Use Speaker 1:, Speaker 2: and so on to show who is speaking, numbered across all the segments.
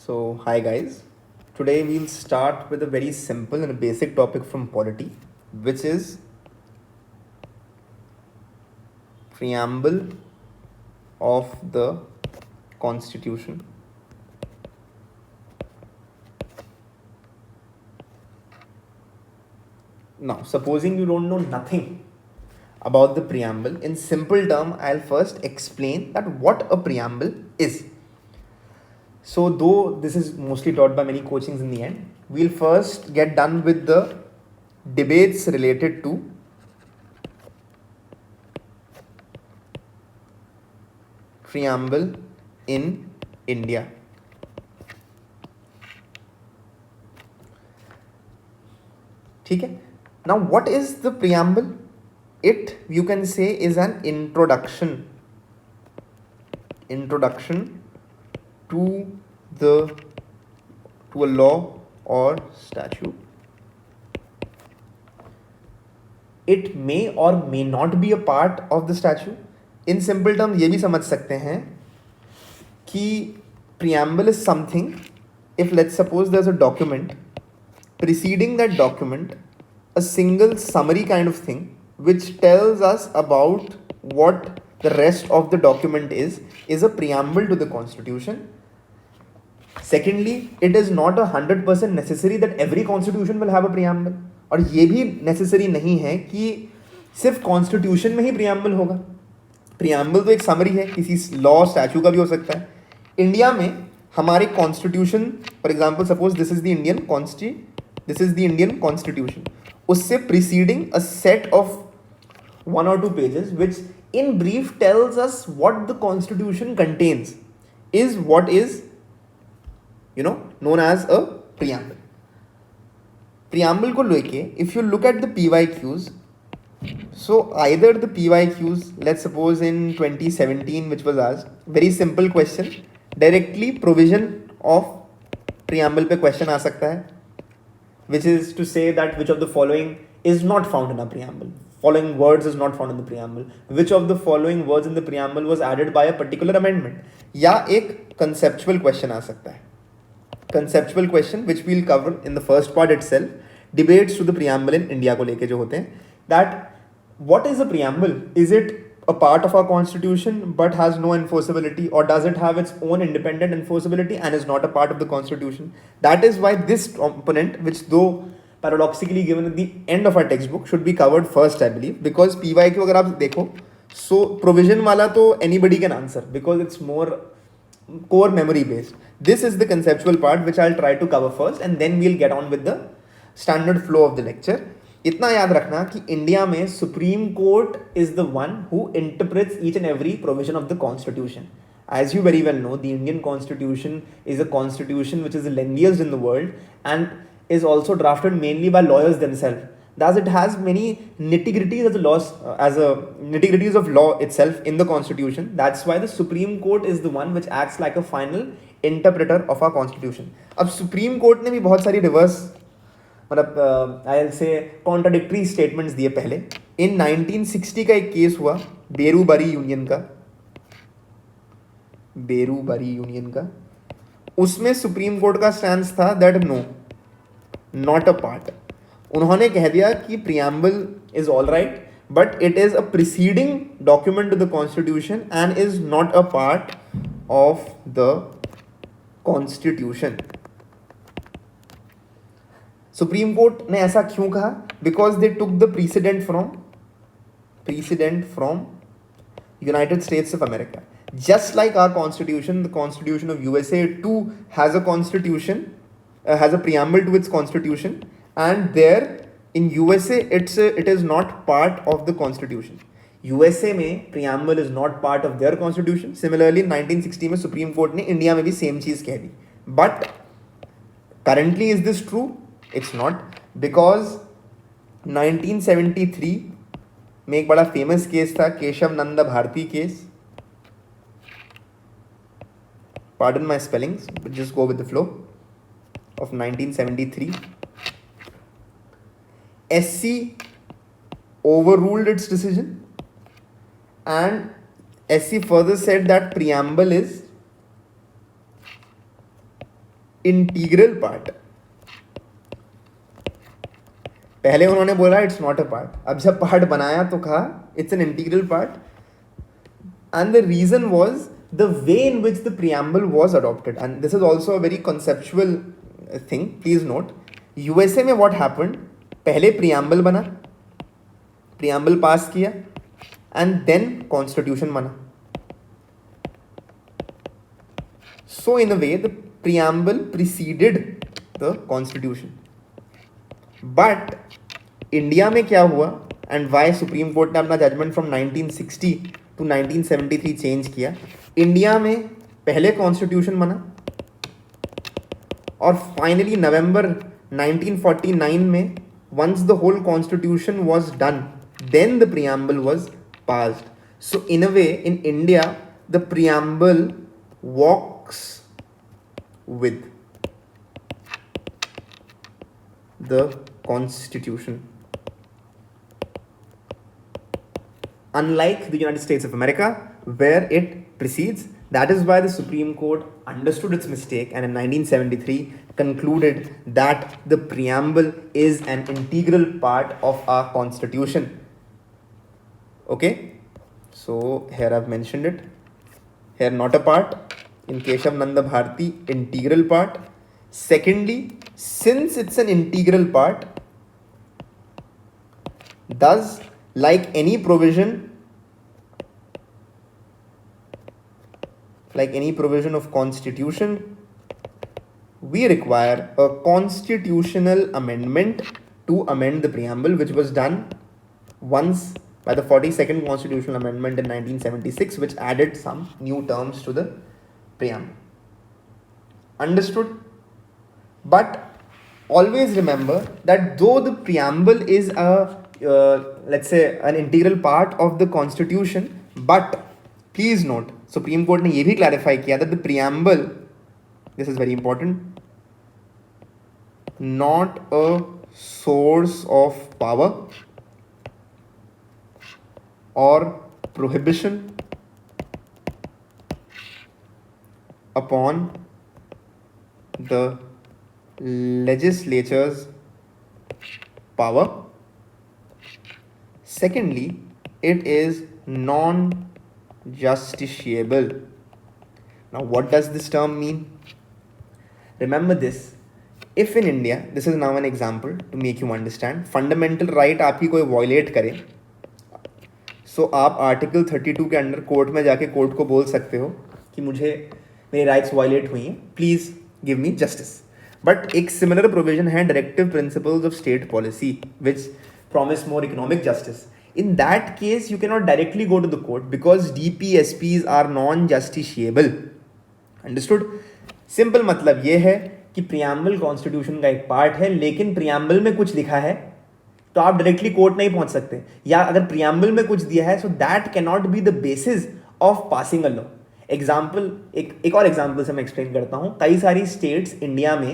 Speaker 1: So, hi guys. Today we'll start with a very simple and basic topic from polity, which is preamble of the Constitution. Now, supposing you don't know nothing about the preamble, in simple term, I'll first explain that what a preamble is. So, though this is mostly taught by many coachings in the end, we'll first get done with the debates related to preamble in India. ठीक है. Now, what is the preamble? It, you can say, is an introduction to a law or statute. It may or may not be a part of the statute. In simple terms, ये भी समझ सकते हैं कि preamble is something, if let's suppose there's a document, preceding that document, a single summary kind of thing which tells us about what the rest of the document is a preamble to the constitution. Secondly, it is not 100% necessary that every constitution will have a preamble. और ये भी necessary नहीं है कि सिर्फ constitution में ही preamble होगा. preamble तो एक summary है, किसी law statute का भी हो सकता है. इंडिया में हमारे constitution, for example, suppose this is the Indian constitution. उससे preceding a set of 1 or 2 pages which in brief tells us what the constitution contains is what is known as a preamble. Preamble को लेके if you look at the PYQs, so either the PYQs, let's suppose in 2017 which was asked, very simple question, directly provision of preamble पे question आ सकता है, which is to say that which of the following is not found in a preamble. Following words is not found in the preamble. Which of the following words in the preamble was added by a particular amendment? या एक conceptual question आ सकता है. Conceptual question which we'll cover in the first part itself. Debates to the preamble in India को लेके जो होते हैं. That what is a preamble? Is it a part of our constitution but has no enforceability, or does it have its own independent enforceability and is not a part of the constitution? That is why this component, which though paradoxically given at the end of our textbook, should be covered first, I believe, because PYQ अगर आप देखो, so provision वाला तो anybody can answer because it's more core memory based. This is the conceptual part which I'll try to cover first and then we'll get on with the standard flow of the lecture. इतना याद रखना कि India में supreme court is the one who interprets each and every provision of the constitution. As you very well know, the Indian constitution is a constitution which is the lengthiest in the world and is also drafted mainly by lawyers themselves. Thus, it has many nitty-gritties of law itself in the constitution. That's why the Supreme Court is the one which acts like a final interpreter of our constitution. अब Supreme Court ने भी बहुत सारी reverse मतलब I will say contradictory statements दिए पहले. इन 1960 का एक केस हुआ बेरूबरी यूनियन का. उसमें सुप्रीम कोर्ट का स्टैंस था that no, not a part. उन्होंने कह दिया कि preamble is all right but it is a preceding document to the constitution and is not a part of the constitution. Supreme court ने ऐसा क्यों कहा? Because they took the president from United States of America. Just like our constitution, the constitution of USA too has a constitution, has a preamble to its constitution, and there in USA it is not part of the constitution. USA में preamble is not part of their constitution. Similarly 1960 में Supreme Court ने India में भी same चीज कह दी. But currently is this true? It's not, because 1973 में एक बड़ा फेमस केस था, Kesavananda Bharati case. Pardon my spellings, but just go with the flow. Of 1973, SC overruled its decision and SC further said that preamble is integral part. पहले उन्होंने बोला it's not a part, अब जब part बनाया तो कहा it's an integral part. And the reason was the way in which the preamble was adopted, and this is also a very conceptual thing. Please note, USA में what happened, पहले preamble बना, preamble पास किया, and then constitution बना. So in a way the preamble preceded the constitution. But India में क्या हुआ, and why supreme court ने अपना जजमेंट फ्रॉम 1960 to 1973 चेंज किया. इंडिया में पहले कॉन्स्टिट्यूशन बना और फाइनली नवंबर 1949 में once the whole constitution was done, then the preamble was passed. So in a way in India the preamble walks with the constitution, unlike the United States of America where it precedes. That is why the Supreme Court understood its mistake and in 1973 concluded that the preamble is an integral part of our constitution. Okay, so here I've mentioned it. Here not a part, in Keshav Nanda Bharati integral part. Secondly, since it's an integral part, thus like any provision of constitution, we require a constitutional amendment to amend the preamble, which was done once by the 42nd constitutional amendment in 1976, which added some new terms to the preamble. Understood? But always remember that though the preamble is a let's say an integral part of the constitution, but please note supreme court ने ये भी clarify किया that the preamble, this is very important, not a source of power or prohibition upon the legislature's power. Secondly, it is non-justiciable. Now, what does this term mean? Remember this. If in India, this is now an example to make you understand, fundamental right आपकी कोई violate करे, so आप article 32 के under court में जाके court को बोल सकते हो कि मुझे मेरे राइट्स वायलेट हुई हैं, please give me justice. But एक सिमिलर प्रोविजन है directive principles of state policy which promise more economic justice. In that case, you cannot directly go to the court because DPSPs are non-justiciable. Understood? Simple मतलब ये है कि preamble constitution का एक part है, लेकिन preamble में कुछ लिखा है तो आप डायरेक्टली कोर्ट नहीं पहुंच सकते, या अगर preamble में कुछ दिया है so that cannot be the basis of passing a law. Example एक और एग्जाम्पल से मैं एक्सप्लेन करता हूँ. कई सारी स्टेट्स इंडिया में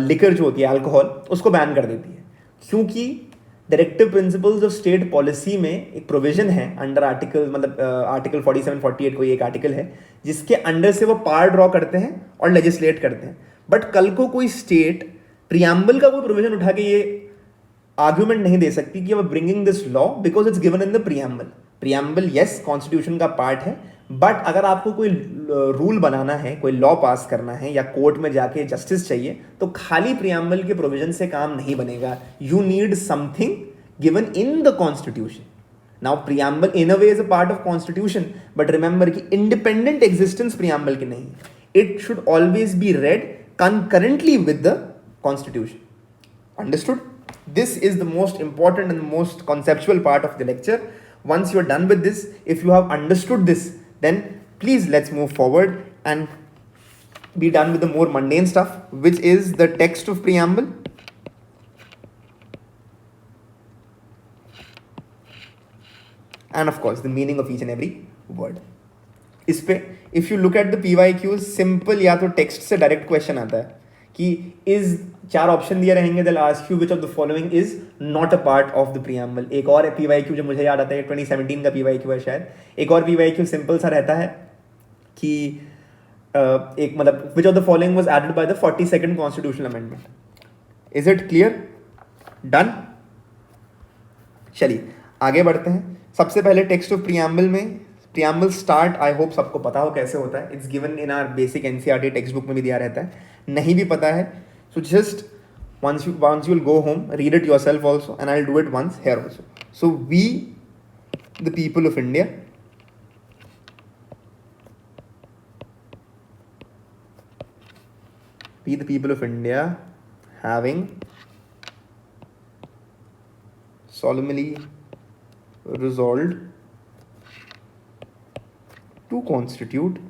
Speaker 1: लिकर जो होती है अल्कोहल उसको बैन कर देती है, क्योंकि directive principles of state policy में एक प्रोविजन है अंडर आर्टिकल, मतलब आर्टिकल 47-48 कोई एक आर्टिकल है जिसके अंडर से वो पावर ड्रॉ करते हैं और लेजिस्लेट करते हैं. बट कल को कोई स्टेट प्रियम्बल का कोई प्रोविजन उठा के ये आर्ग्यूमेंट नहीं दे सकती कि अब bringing this law because it's given in the preamble. Preamble yes constitution का पार्ट है, बट अगर आपको कोई रूल बनाना है, कोई लॉ पास करना है या कोर्ट में जाके जस्टिस चाहिए तो खाली प्रियम्बल के प्रोविजन से काम नहीं बनेगा. You need something given in the constitution. Now preamble in a way is a part of constitution, but remember कि इंडिपेंडेंट एग्जिस्टेंस प्रियम्बल की नहीं. It should always be red concurrently with the constitution. Understood? This is the most important and the most conceptual part of the lecture. Once you're done with this, if you have understood this, then please let's move forward and be done with the more mundane stuff, which is the text of preamble. And of course, the meaning of each and every word. इस पे if you look at the PYQs, simple या तो text से direct question आता है कि is, चार option दिए रहेंगे, they'll ask you which of the following is not a part of the preamble. एक और PYQ जो मुझे याद आता है 2017 का PYQ है शायद, एक और PYQ सिंपल सा रहता है कि एक मतलब which of the following was added by the 42nd constitutional amendment. Is it clear? Done. चलिए आगे बढ़ते हैं. सबसे पहले टेक्स्ट ऑफ प्रियम्बल में, प्रियम्बल स्टार्ट आई होप सबको पता हो कैसे होता है. It's given in our basic NCERT text book में भी दिया रहता है. नहीं भी पता है so just once you will go home, read it yourself also, and I'll do it once here also. So we, the people of India, having solemnly resolved to constitute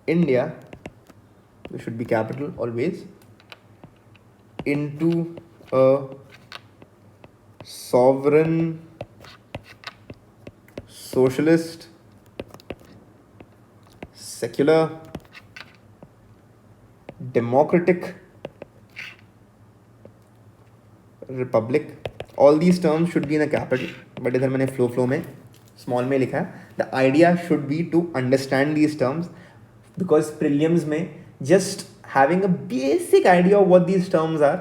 Speaker 1: India, there should be capital always, into a sovereign, socialist, secular, democratic republic. All these terms should be in a capital, but इधर मैंने flow में small में लिखा है. The idea should be to understand these terms, because prelims में just having a basic idea of what these terms are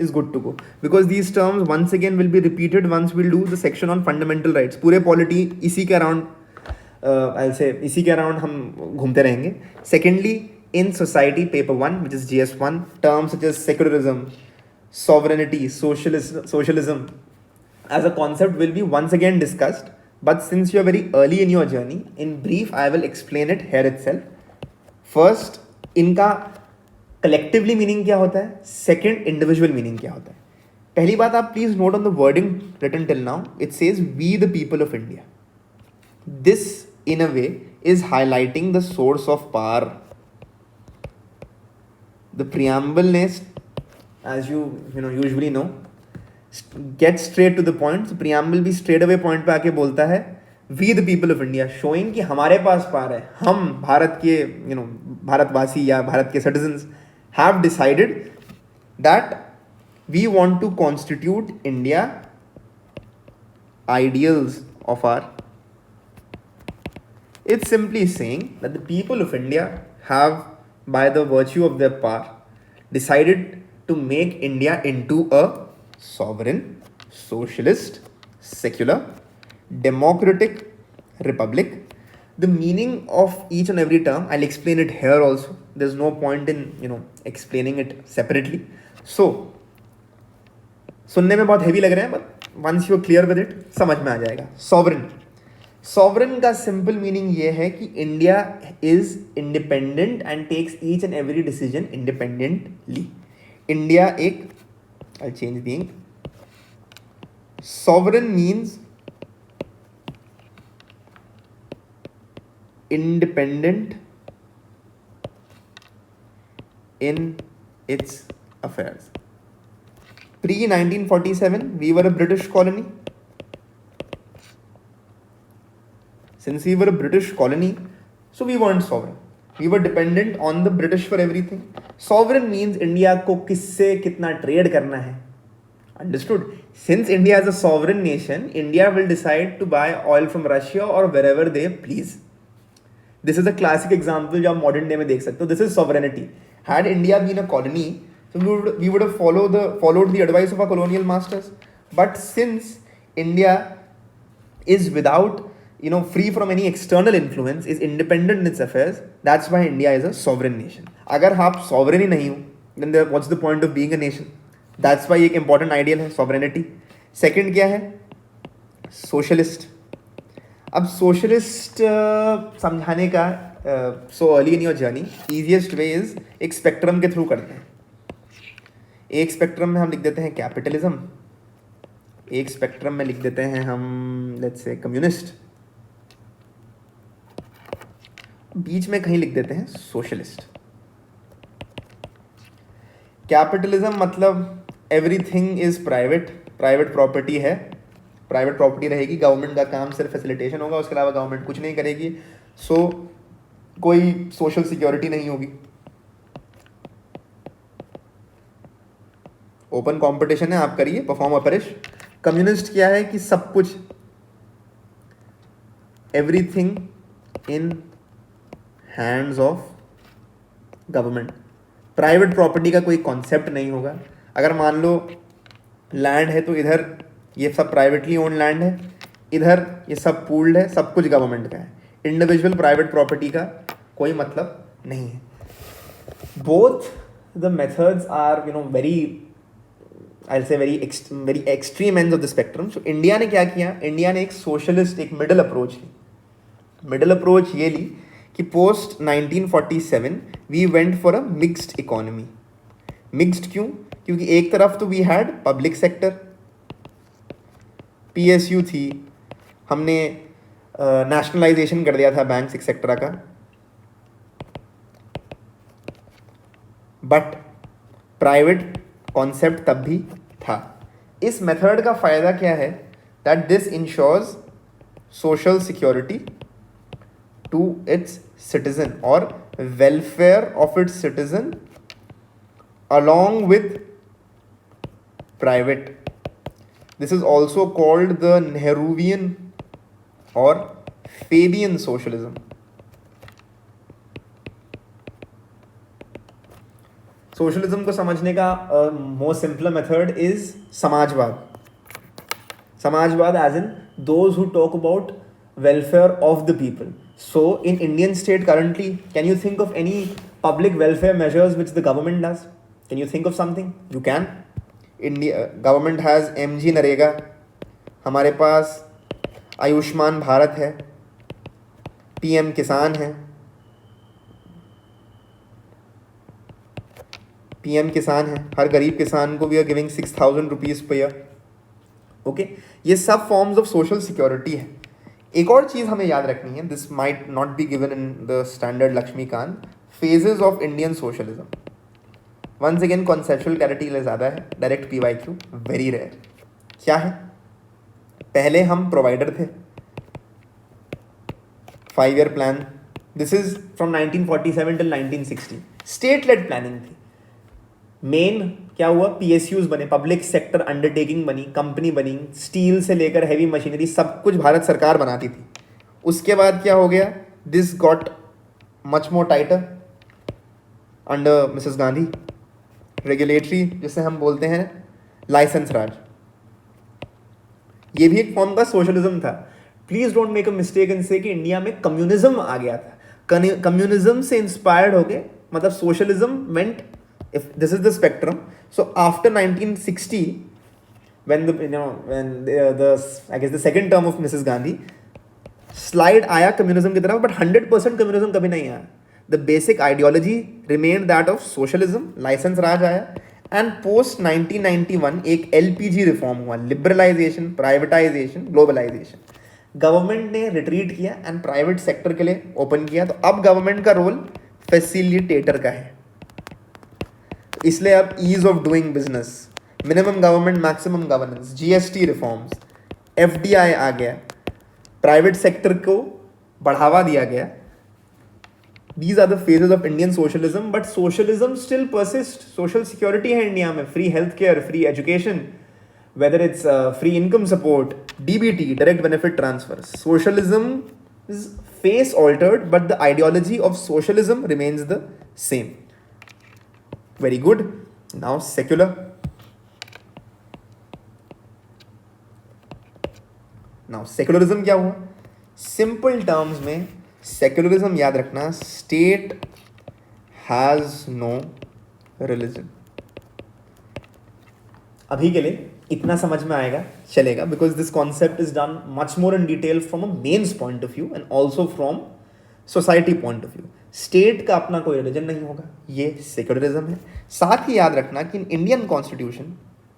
Speaker 1: is good to go, because these terms once again will be repeated once we'll do the section on fundamental rights. पूरे polity इसी के around I'll say इसी के around हम घूमते रहेंगे. Secondly, in society paper 1 which is GS1, terms such as secularism, sovereignty, socialism as a concept will be once again discussed, but since you are very early in your journey, in brief I will explain it here itself. First, इनका collectively meaning क्या होता है, second individual meaning क्या होता है. पहली बात आप please note on the wording written till now. It says we the people of India. This in a way is highlighting the source of power. The preamble nest, as you usually know, get straight to the point. So preamble भी straight away point पे आके बोलता है we the people of India, showing कि हमारे पास power है. हम भारत के भारतवासी या भारत के citizens have decided that we want to constitute India ideals of our. It's simply saying that the people of India have, by the virtue of their power, decided to make India into a sovereign, socialist, secular, democratic republic. The meaning of each and every term I'll explain it here also. There's no point in explaining it separately. So सुनने में बहुत heavy लग रहा है, but once you're clear with it समझ में आ जाएगा. Sovereign का simple meaning ये है कि India is independent and takes each and every decision independently. India एक, I'll change the ink. Sovereign means independent in its affairs. Pre-1947, we were a British colony. Since we were a British colony, so we weren't sovereign. We were dependent on the British for everything. Sovereign means India को किससे कितना trade करना है. Understood? Since India is a sovereign nation, India will decide to buy oil from Russia or wherever they please. This is a classic example जो आप modern day में देख सकते हो. This is sovereignty. Had India been a colony, so we would have followed the advice of our colonial masters. But since India is without free from any external influence, is independent in its affairs, that's why India is a sovereign nation. अगर आप sovereign ही नहीं हो, then what's the point of being a nation? That's why एक important ideal है sovereignty. Second क्या है? Socialist. अब socialist समझाने का so early in your journey, easiest way is एक spectrum के through करते हैं. एक spectrum में हम लिख देते हैं capitalism, एक spectrum में लिख देते हैं हम let's say communist, बीच में कहीं लिख देते हैं सोशलिस्ट. कैपिटलिज्म मतलब एवरीथिंग इज प्राइवेट प्रॉपर्टी है, प्राइवेट प्रॉपर्टी रहेगी, गवर्नमेंट का काम सिर्फ फैसिलिटेशन होगा, उसके अलावा गवर्नमेंट कुछ नहीं करेगी. सो कोई सोशल सिक्योरिटी नहीं होगी. ओपन कंपटीशन है, आप करिए, परफॉर्म अपरिश. कम्युनिस्ट क्या है कि सब कुछ everything in hands of government. Private property का कोई कॉन्सेप्ट नहीं होगा. अगर मान लो लैंड है तो इधर ये सब प्राइवेटली ओन्ड लैंड है, इधर ये सब पूल्ड है, सब कुछ गवर्नमेंट का है. इंडिविजुअल प्राइवेट प्रॉपर्टी का कोई मतलब नहीं है. Both the methods are very, I'll say very extreme ends of the spectrum. So India ने क्या किया, इंडिया ने एक सोशलिस्ट, एक मिडल अप्रोच ली. मिडल अप्रोच ये ली कि post 1947 we went for a mixed economy. Mixed क्यों? क्योंकि एक तरफ तो we had public sector, PSU थी, हमने नेशनलाइजेशन कर दिया था बैंक एक्सेट्रा का, बट प्राइवेट कॉन्सेप्ट तब भी था. इस मेथड का फ़ायदा क्या है? That this ensures social security to its citizen और welfare of its citizen along with private. This is also called the Nehruvian or Fabian socialism. Socialism को समझने का मोस्ट सिंपलर मेथड इज समाजवाद. समाजवाद as in those who talk about welfare of the people. So in Indian state currently, can you think of any public welfare measures which the government does? Can you think of something? You can. India government has MG NREGA, हमारे पास आयुष्मान भारत है, PM किसान है, PM किसान है, हर गरीब किसान को we are giving 6,000 rupees per year. Okay, ये सब फॉर्म्स ऑफ सोशल सिक्योरिटी है. एक और चीज़ हमें याद रखनी है, this might not be given in the standard Laxmikanth, phases of Indian socialism. Once again conceptual clarity ज़्यादा है, डायरेक्ट PYQ वेरी रेयर. क्या है? पहले हम प्रोवाइडर थे, 5 year plan. This is from 1947 till 1960. State lead planning थी. मेन क्या हुआ? PSUs बने, पब्लिक सेक्टर अंडरटेकिंग बनी, कंपनी बनी, स्टील से लेकर हैवी मशीनरी सब कुछ भारत सरकार बनाती थी. उसके बाद क्या हो गया? This got much more tighter under Mrs Gandhi. Regulatory जिसे हम बोलते हैं लाइसेंस राज, ये भी एक फॉर्म का सोशलिज्म था. Please don't make a mistake in से कि इंडिया में कम्युनिज्म आ गया था. कम्युनिज्म से इंस्पायर्ड होके, मतलब socialism went, if this is the spectrum. So after 1960, when I guess the second term of Mrs. Gandhi, slide आया कम्युनिज्म की तरफ, but 100% कम्युनिज्म कभी नहीं आया. The basic ideology remained that of socialism. Licence raj आया, and post 1991 एक LPG reform हुआ, liberalisation, privatisation, globalisation. Government ने रिट्रीट किया एंड प्राइवेट सेक्टर के लिए ओपन किया. तो अब गवर्नमेंट का रोल फैसिलिटेटर का है. इसलिए अब ease of doing business, minimum government maximum governance, GST reforms, FDI आ गया, प्राइवेट सेक्टर को बढ़ावा दिया गया. These are the phases of Indian socialism, but socialism still persists. Social security है इंडिया में, free healthcare, free education, whether it's free income support, DBT, direct benefit transfers. Socialism is face altered, but the ideology of socialism remains the same. Very good. Now secular. Now secularism क्या हुआ? Simple terms में secularism याद रखना, state has no religion. अभी के लिए इतना समझ में आएगा, चलेगा, because this concept is done much more in detail from a mains point of view and also from society point of view. State का अपना कोई रिलीजन नहीं होगा, ये सेक्युलरिज्म है. साथ ही याद रखना कि in Indian constitution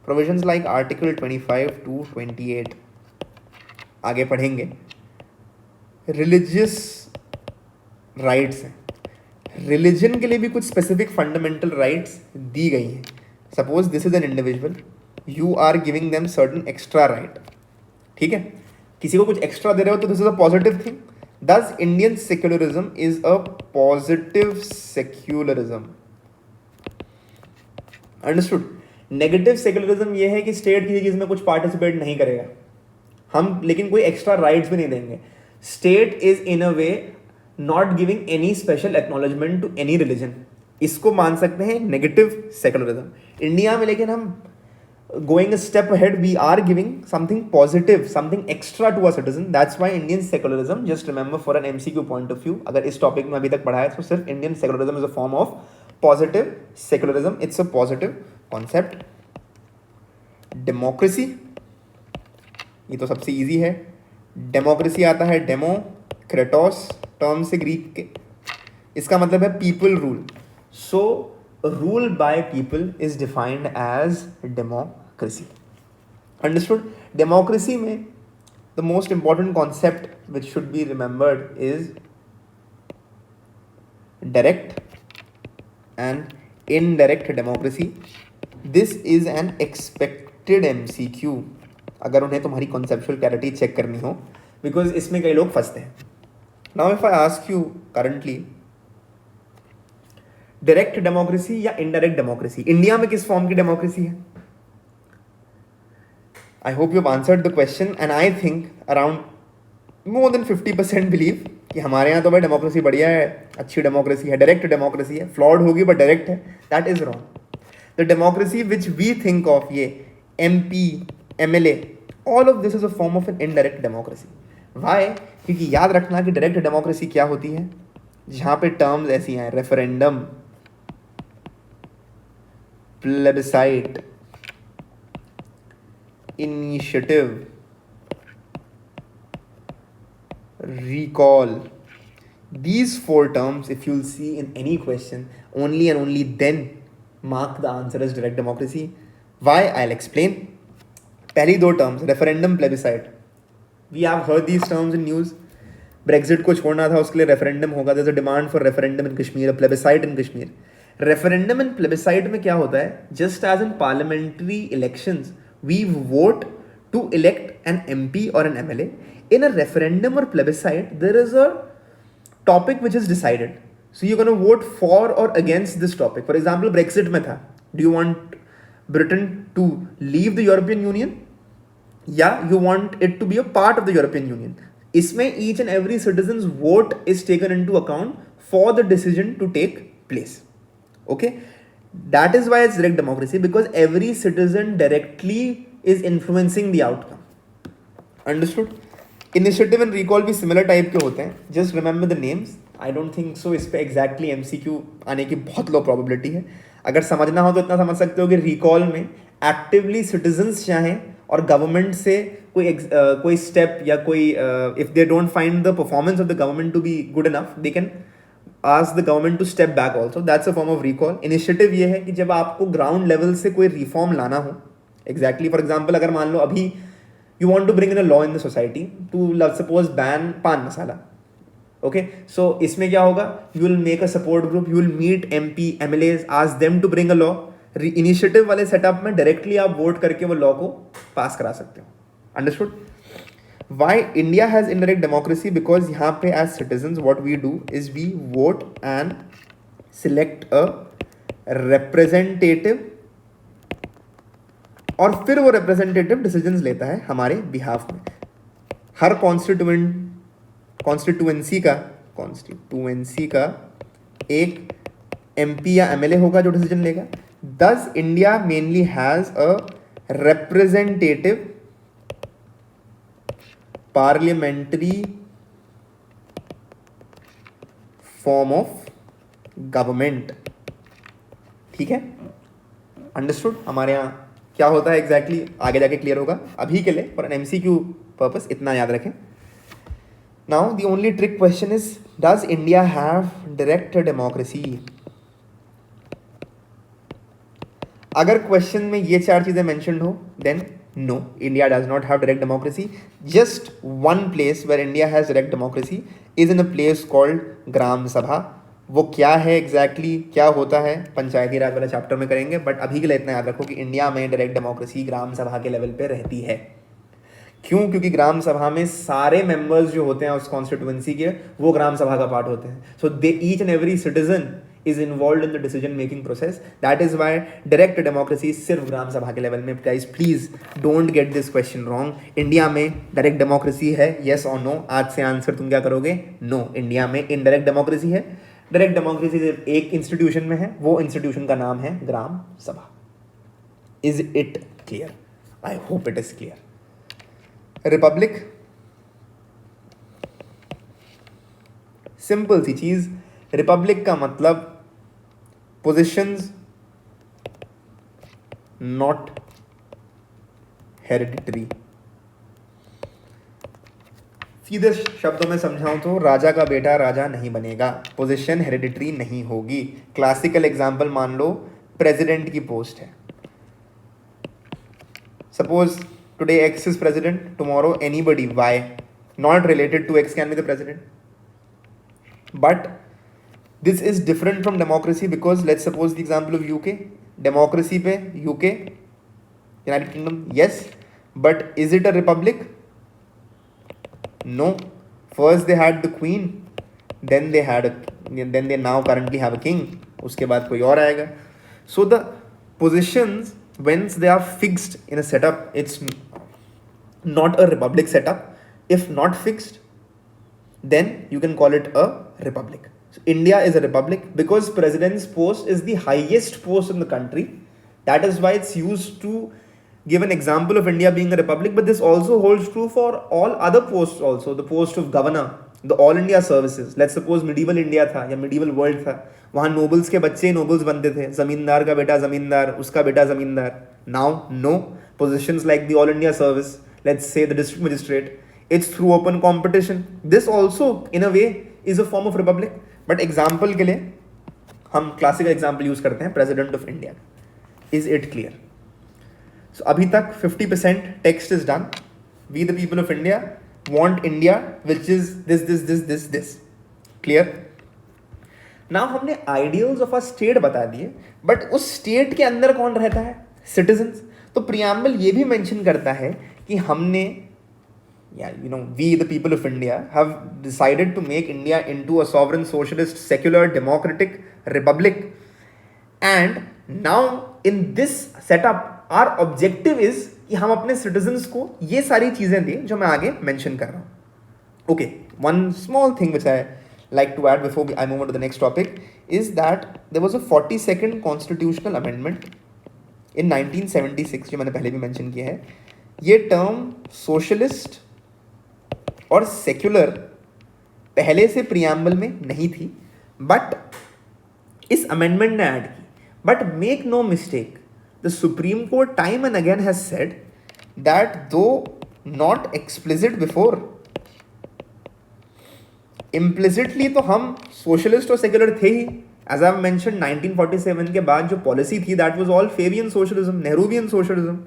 Speaker 1: provisions like article 25 to 28, आगे पढ़ेंगे, रिलीजियस राइट्स हैं. रिलीजन के लिए भी कुछ स्पेसिफिक फंडामेंटल राइट्स दी गई हैं. Suppose this is an individual, you are giving them certain extra right. ठीक है, किसी को कुछ एक्स्ट्रा दे रहे हो तो this is a positive thing. Thus Indian secularism is a positive secularism. Understood? Negative secularism ये है कि स्टेट किसी चीज में कुछ पार्टिसिपेट नहीं करेगा, हम लेकिन कोई एक्स्ट्रा राइट्स भी नहीं देंगे. State is in a way not giving any special acknowledgement to any religion, इसको मान सकते हैं नेगेटिव सेकुलरिज्म। इंडिया में लेकिन हम going a step ahead, we are giving something positive, something extra to our citizen. That's why Indian secularism, just remember for an MCQ point of view, अगर इस topic में अभी तक पढ़ा है तो सिर्फ Indian secularism is a form of positive secularism. It's a positive concept. Democracy, ये तो सबसे easy है। डेमोक्रेसी आता है डेमो क्रेटोस टर्म से ग्रीक के, इसका मतलब है people rule. So rule by people is defined as democracy. Understood? Democracy में the most important concept which should be remembered is direct and indirect democracy. This is an expected MCQ अगर उन्हें तुम्हारी conceptual clarity check करनी हो, because इसमें कई लोग फंसते हैं। Now if I ask you currently direct democracy या इनडायरेक्ट डेमोक्रेसी, इंडिया में किस फॉर्म की डेमोक्रेसी है? आई hope you have answered the question and I think around more than 50% believe कि हमारे यहाँ तो भाई डेमोक्रेसी बढ़िया है, अच्छी डेमोक्रेसी है, डायरेक्ट डेमोक्रेसी है, फ्लॉड होगी बट डायरेक्ट है। That is wrong. The democracy which we think of, ये MP, MLA, all of this is a form of an indirect democracy. Why? क्योंकि याद रखना कि डायरेक्ट डेमोक्रेसी क्या होती है, जहाँ पे टर्म्स ऐसी हैं referendum, plebiscite, initiative, recall. These 4 terms, if you'll see in any question, only and only then mark the answer as direct democracy. Why? I'll explain. पहली 2 terms, referendum, plebiscite. We have heard these terms in news. Brexit को छोड़ना था, उसके लिए referendum होगा. There's a demand for referendum in Kashmir, a plebiscite in Kashmir. Referendum and plebiscite में क्या होता है? Just as in parliamentary elections we vote to elect an MP और an MLA. In a referendum और plebiscite there is a topic which is decided, so you can vote for और against this topic. For example Brexit में था, do you want Britain to leave the European Union या you want it to be a part of the European Union. इसमें each and every citizen vote is taken into account for the decision to take place. Okay, that is why it's direct democracy, because every citizen directly is influencing the outcome. Understood? Initiative and recall भी similar type के होते हैं. Just remember the names. I don't think so इस पे exactly MCQ आने की बहुत low probability है. अगर समझना हो तो इतना समझ सकते हो कि recall में actively citizens चाहें और government से कोई step या कोई if they don't find the performance of the government to be good enough, they can ask the government to step back also. That's a form of recall. Initiative ये है कि जब आपको ground level से कोई reform लाना हो, exactly for example अगर मान लो अभी you want to bring in a law in the society to let's suppose ban पान मसाला, okay, so इसमें क्या होगा? You will make a support group, you will meet MP, MLAs, ask them to bring a law. Initiative वाले setup में directly आप vote करके वो law को pass करा सकते हो. Understood? Why India has indirect democracy? Because यहाँ पे as citizens what we do is we vote and select a representative और फिर वो representative decisions लेता है हमारे behalf में. हर constituency का एक MP या MLA होगा जो decision लेगा. Thus India mainly has a representative parliamentary form of government. ठीक है? अंडरस्टूड? हमारे यहाँ क्या होता है एग्जैक्टली आगे जाके क्लियर होगा. अभी के लिए फॉर एन MCQ पर्पस इतना याद रखें. Now the only trick question is, does India have direct democracy? अगर क्वेश्चन में ये 4 चीजें मेंशन्ड हो then no, India does not have direct democracy. Just one place where India has direct democracy is in a place called ग्राम सभा. वो क्या है exactly क्या होता है पंचायती राज वाला चैप्टर में करेंगे, बट अभी के लिए इतना याद रखो कि इंडिया में डायरेक्ट डेमोक्रेसी ग्राम सभा के लेवल पे रहती है. क्यों? क्योंकि ग्राम सभा में सारे मेंबर्स जो होते हैं उस कॉन्स्टिट्यूएंसी के, वो ग्राम सभा का पार्ट होते हैं. So they each and every citizen is involved in the decision making process. That is why direct democracy सिर्फ ग्राम सभा के लेवल में. Guys please don't get this question wrong. India में डायरेक्ट डेमोक्रेसी है, yes or no? आज से answer तुम क्या करोगे? No. इंडिया में इनडायरेक्ट डेमोक्रेसी है. डायरेक्ट डेमोक्रेसी सिर्फ एक इंस्टीट्यूशन में है, वो इंस्टीट्यूशन का नाम है ग्राम सभा. Is it clear? I hope it is clear. Republic, simple सी चीज. रिपब्लिक का मतलब पोजिशंस नॉट हेरिडिटरी. सीधे शब्दों में समझाऊं तो राजा का बेटा राजा नहीं बनेगा, पोजीशन हेरिडिटरी नहीं होगी. क्लासिकल एग्जांपल मान लो, प्रेसिडेंट की पोस्ट है. Suppose today X is president, tomorrow anybody why not related to X can be the president. But this is different from democracy because let's suppose the example of UK. Democracy पे UK, United Kingdom, yes, but is it a republic? No. First they had the queen, then they now currently have a king. उसके बाद कोई और आएगा. So the positions once they are fixed in a setup, it's not a republic setup. If not fixed, then you can call it a republic. So India is a republic because president's post is the highest post in the country. That is why it's used to give an example of India being a republic. But this also holds true for all other posts also. The post of governor, the all India services. Let's suppose medieval India था या medieval world था, वहाँ nobles के बच्चे nobles बनते थे, जमींदार का बेटा जमींदार, उसका बेटा जमींदार. Now no, positions like the all India service, let's say the district magistrate, it's through open competition. This also in a way is a form of republic. But example के लिए हम क्लासिकल एग्जाम्पल यूज करते हैं president of India. Is it clear? So अभी तक 50% text is done. We the people of India want India which is this this this this this. Clear? Now हमने ideals of a state बता दिए, but उस state के अंदर कौन रहता है? सिटीजन्स. तो प्रियम्बल ये भी मेंशन करता है कि हमने we the people of India have decided to make India into a sovereign, socialist, secular, democratic republic. And now in this setup our objective is कि हम अपने citizens को ये सारी चीजें दें जो मैं आगे mention कर रहा हूँ. Okay, one small thing which I like to add before I move on to the next topic is that there was a 42nd constitutional amendment in 1976 जो मैंने पहले भी mention किया है. ये term socialist और सेक्युलर पहले से प्रियम्बल में नहीं थी, बट इस अमेंडमेंट ने ऐड की. But make no mistake, the supreme court time and again has said that though not explicit before, implicitly तो हम सोशलिस्ट और सेक्युलर थे ही. एज आई मेंशन 1947 के बाद जो पॉलिसी थी that was all Fabian socialism, Nehruvian socialism.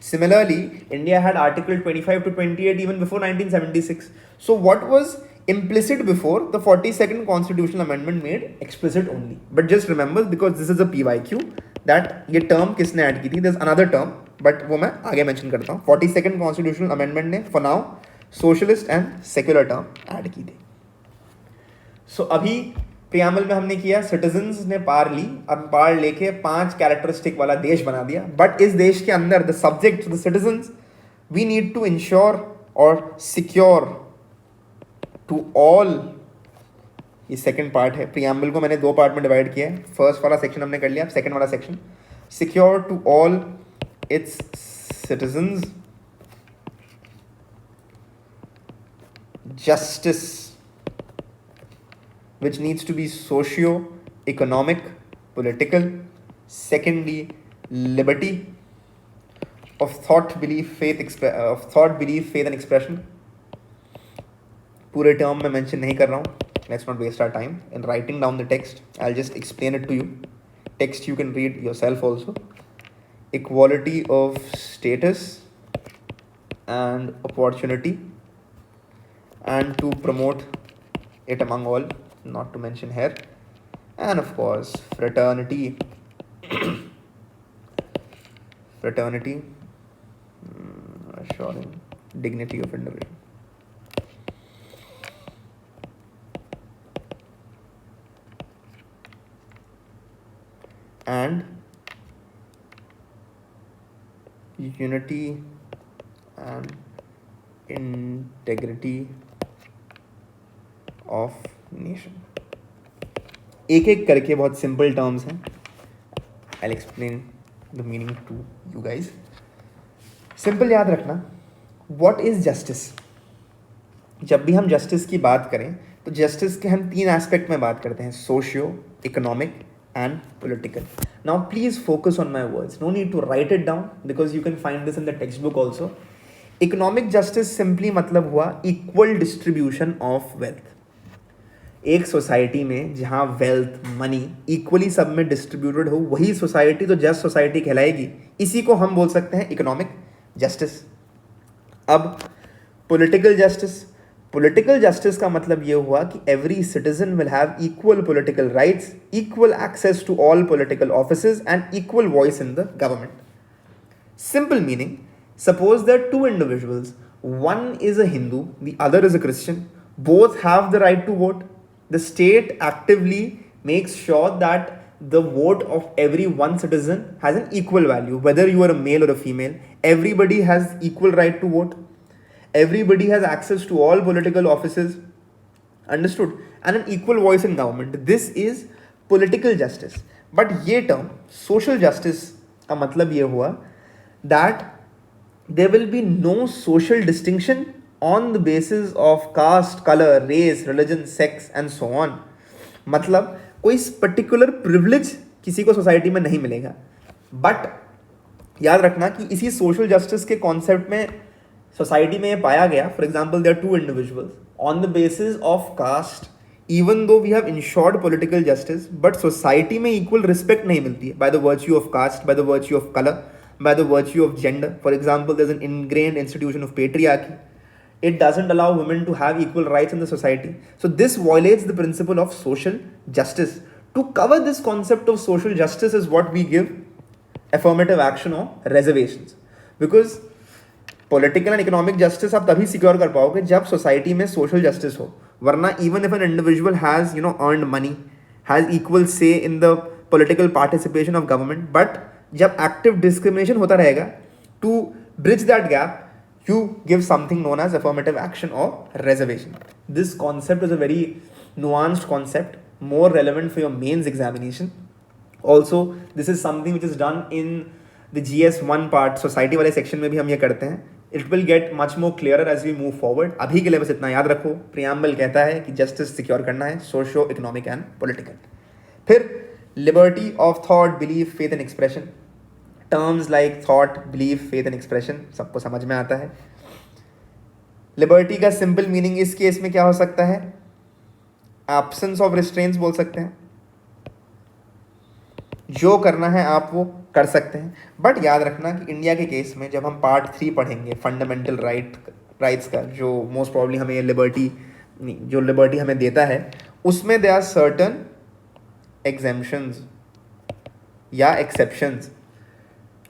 Speaker 1: Similarly, India had Article 25 to 28 even before 1976. So what was implicit before, the 42nd constitutional amendment made explicit only. But just remember, because this is a PYQ, that ये term किसने add की थी? There's another term, but वो मैं आगे mention करता हूँ. 42nd constitutional amendment ने for now socialist and secular term add की थी. So अभी प्रियम्बल में हमने किया, सिटीजन्स ने पार ली, अब पार लेके 5 कैरेक्टरिस्टिक वाला देश बना दिया. बट इस देश के अंदर the subject the citizens, we need to ensure और सिक्योर टू ऑल. ये सेकंड पार्ट है. प्रियम्बल को मैंने 2 पार्ट में डिवाइड किया है. फर्स्ट वाला सेक्शन हमने कर लिया, सेकंड वाला section, secure to all its citizens justice which needs to be socio-economic, political. Secondly, liberty of thought, belief, faith and expression. पूरे term में mention नहीं कर रहा हूँ. Let's not waste our time in writing down the text. I'll just explain it to you. Text you can read yourself also. Equality of status and opportunity, and to promote it among all, not to mention here. And of course, fraternity. Fraternity, assuring dignity of individual. And unity and integrity of nation. एक एक करके बहुत simple terms हैं. I'll explain the meaning to you guys. Simple याद रखना, what is justice? जब भी हम जस्टिस की बात करें तो जस्टिस के हम 3 एस्पेक्ट में बात करते हैं, socio, economic and political. Now please focus on my words, no need to write it down because you can find this in the text book also. Economic justice simply मतलब हुआ equal distribution of wealth. एक society में जहाँ wealth, money equally सब में distributed हो, वही society तो जस्ट सोसाइटी कहलाएगी. इसी को हम बोल सकते हैं इकोनॉमिक जस्टिस. अब पॉलिटिकल जस्टिस, पॉलिटिकल जस्टिस का मतलब ये हुआ कि every citizen will have equal political rights, equal access to all political offices and equal voice in the government. Simple meaning, suppose there are 2 individuals, one is a Hindu, the other is a Christian, both have the right to vote. The state actively makes sure that the vote of every one citizen has an equal value, whether you are a male or a female. Everybody has equal right to vote. Everybody has access to all political offices, understood, and an equal voice in government. This is political justice. But ये term social justice का मतलब ये हुआ that there will be no social distinction on the basis of caste, color, race, religion, sex and so on. मतलब कोई particular privilege किसी को society में नहीं मिलेगा. बट याद रखना कि इसी सोशल जस्टिस के कॉन्सेप्ट में सोसाइटी में ये पाया गया, for example there are 2 individuals on the basis of caste, even though we have ensured political justice, but society में इक्वल रिस्पेक्ट नहीं मिलती है by the virtue of caste, by the virtue of colour, by the virtue of gender. For example, there's an ingrained institution of patriarchy. It doesn't allow women to have equal rights in the society. So this violates the principle of social justice. To cover this concept of social justice is what we give affirmative action or reservations. Because political and economic justice आप तभी secure कर पाओगे जब society में social justice हो. वरना even if an individual has earned money, has equal say in the political participation of government, but जब active discrimination होता रहेगा, to bridge that gap you give something known as affirmative action और reservation. This concept is a very nuanced concept, more relevant for your mains examination. Also this is something which is done in the GS1 part, society वाले section में भी हम ये करते हैं. It will get much more clearer as we move forward. अभी के लिए बस इतना याद रखो, प्रियम्बल कहता है कि जस्टिस सिक्योर करना है, सोशो, इकोनॉमिक एंड पॉलिटिकल. फिर liberty of thought, belief, faith and expression. Terms like thought, belief, faith and expression सबको समझ में आता है. लिबर्टी का सिंपल मीनिंग इस केस में क्या हो सकता है? एब्सेंस ऑफ रिस्ट्रेंट्स बोल सकते हैं. जो करना है आप वो कर सकते हैं. बट याद रखना कि इंडिया के केस में जब हम पार्ट 3 पढ़ेंगे फंडामेंटल राइट्स का, जो मोस्ट प्रॉब्ली हमें लिबर्टी हमें देता है, उसमें दे आर सर्टन एग्जेम्पशंस या एक्सेप्शंस.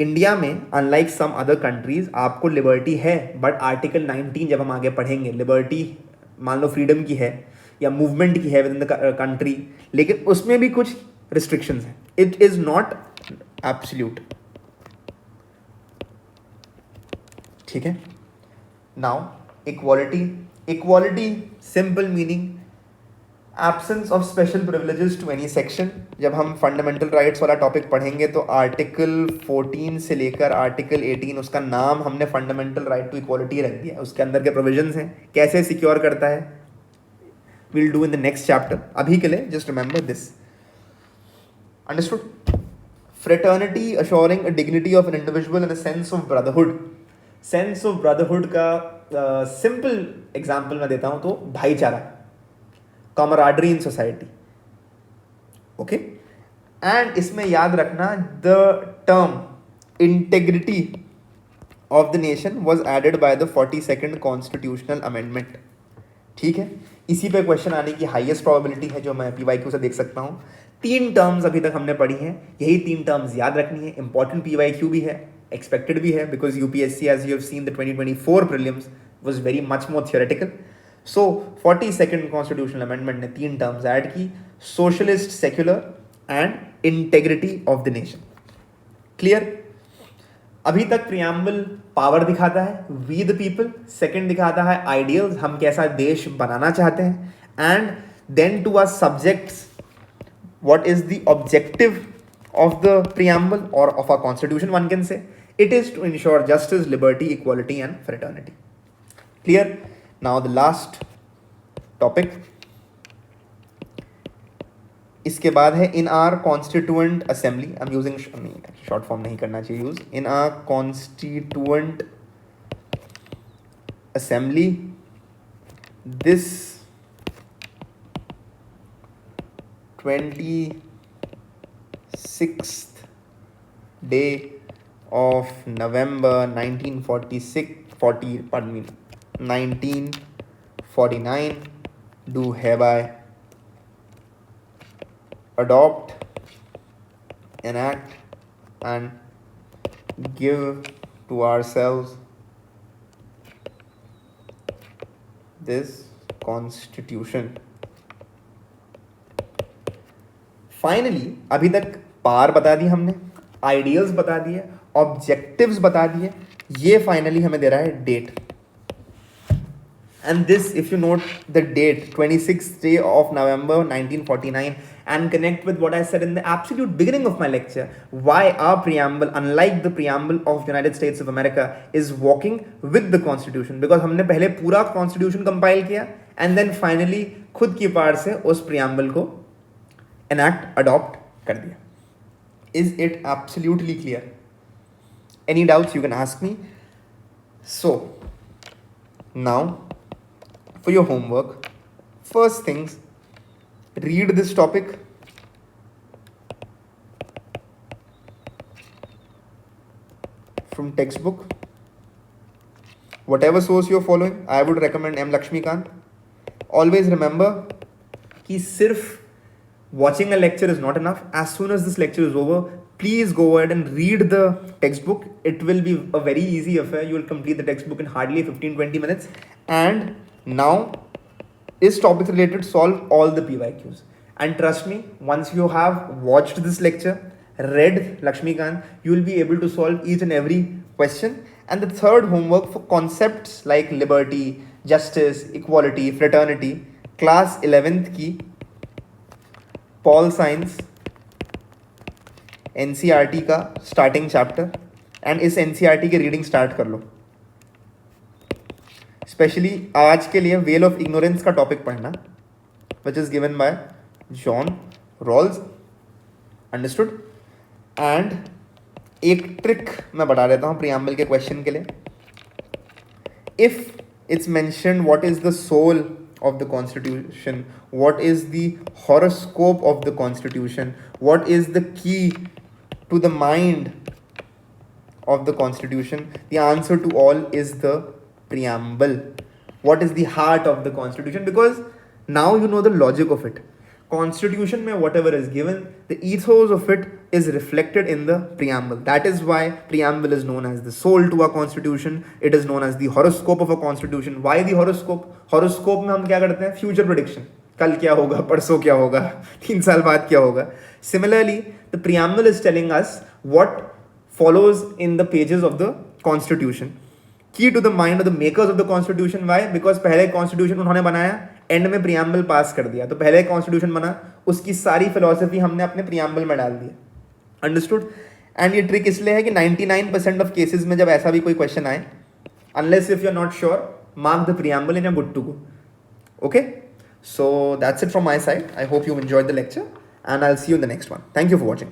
Speaker 1: इंडिया में अनलाइक सम अदर कंट्रीज आपको लिबर्टी है, बट आर्टिकल 19 जब हम आगे पढ़ेंगे, लिबर्टी मान लो फ्रीडम की है या मूवमेंट की है विद इन द कंट्री, लेकिन उसमें भी कुछ रिस्ट्रिक्शंस हैं. It is not absolute. ठीक है. Now equality simple meaning absence of special privileges to any section. जब हम फंडामेंटल राइट्स वाला टॉपिक पढ़ेंगे तो आर्टिकल 14 से लेकर आर्टिकल 18, उसका नाम हमने फंडामेंटल राइट टू इक्वालिटी रख दिया. उसके अंदर के प्रोविजंस हैं, कैसे सिक्योर करता है, will do in the next chapter. अभी के लिए just remember this. Understood. Fraternity assuring a dignity of an individual and a sense of brotherhood. Sense of brotherhood का सिंपल एग्जाम्पल मैं देता हूँ तो भाईचारा, camaraderie in society. Okay, and इसमें याद रखना the term integrity of the nation was added by the 42nd constitutional amendment. ठीक है. इसी पे क्वेश्चन आने की हाईएस्ट प्रोबेबिलिटी है, जो मैं PYQ से देख सकता हूँ. 3 टर्म्स अभी तक हमने पढ़ी हैं, यही 3 टर्म्स याद रखनी है. इंपॉर्टेंट PYQ भी है, expected भी है, because UPSC, as you have seen, the 2024 prelims was very much more theoretical. So 42nd constitutional amendment ने 3 terms add की, socialist, secular and integrity of the nation. Clear? अभी तक प्रियम्बल पावर दिखाता है, वी द पीपल. सेकंड दिखाता है ideals, हम कैसा देश बनाना चाहते हैं. And then to our subjects, what is the objective of the preamble or of our constitution, one can say. It is to ensure justice, liberty, equality and fraternity. Clear? Now the last topic, इसके बाद है in our constituent assembly. I'm using short form, नहीं करना चाहिए use. In our constituent assembly, this 26th day of November 1949 do hereby adopt, enact and give to ourselves this constitution. Finally अभी तक पार बता दी हमने, आइडियल्स बता दिए, ऑब्जेक्टिव्स बता दिए, ये फाइनली हमें दे रहा है date. And this, if you note the date 26th day of November 1949 and connect with what I said in the absolute beginning of my lecture, why our preamble, unlike the preamble of United States of America, is walking with the constitution, because हमने पहले पूरा constitution compile किया and then finally खुद की पार से उस preamble को enact, adopt कर दिया. Is it absolutely clear? Any doubts you can ask me. So now for your homework, first things, read this topic, from textbook, whatever source you're following. I would recommend M. Lakshmikant. Always remember कि सिर्फ watching a lecture is not enough. As soon as this lecture is over, please go ahead and read the textbook. It will be a very easy affair. You will complete the textbook in hardly 15-20 minutes. And now, is topic related, solve all the PYQs. And trust me, once you have watched this lecture, read Lakshmikant, you will be able to solve each and every question. And the third homework, for concepts like liberty, justice, equality, fraternity, class 11th की pol science NCERT का starting chapter, and इस NCERT के reading start कर लो. Specially आज के लिए veil of ignorance का टॉपिक पढ़ना, which is given by John Rawls. Understood? And एक ट्रिक मैं बता देता हूँ प्रियम्बल के क्वेश्चन के लिए. If it's mentioned what is the soul of the constitution, what is the horoscope of the constitution, what is the key to the mind of the constitution, the answer to all is the preamble. What is the heart of the constitution? Because now you know the logic of it. Constitution में whatever is given, the ethos of it is reflected in the preamble. That is why preamble is known as the soul to our constitution. It is known as the horoscope of a constitution. Why the horoscope? Horoscope में हम क्या करते हैं? Future prediction. कल क्या होगा, परसों क्या होगा, 3 साल बाद क्या होगा. Similarly, the preamble is telling us what follows in the pages of the constitution. Key to the mind of the makers of the constitution. Why? Because पहले constitution उन्होंने बनाया, एंड में प्रियम्बल पास कर दिया, तो पहले कॉन्स्टिट्यूशन बना, उसकी सारी फिलॉसफी हमने अपने प्रियम्बल में डाल दी. अंडरस्टूड? एंड ये ट्रिक इसलिए है कि 99% ऑफ केसेस में जब ऐसा भी कोई क्वेश्चन आए, unless if you are not sure, mark the preamble and you are good to go. Okay, so that's it from my side. I hope you enjoyed the lecture and I will see you in the next one. Thank you for watching.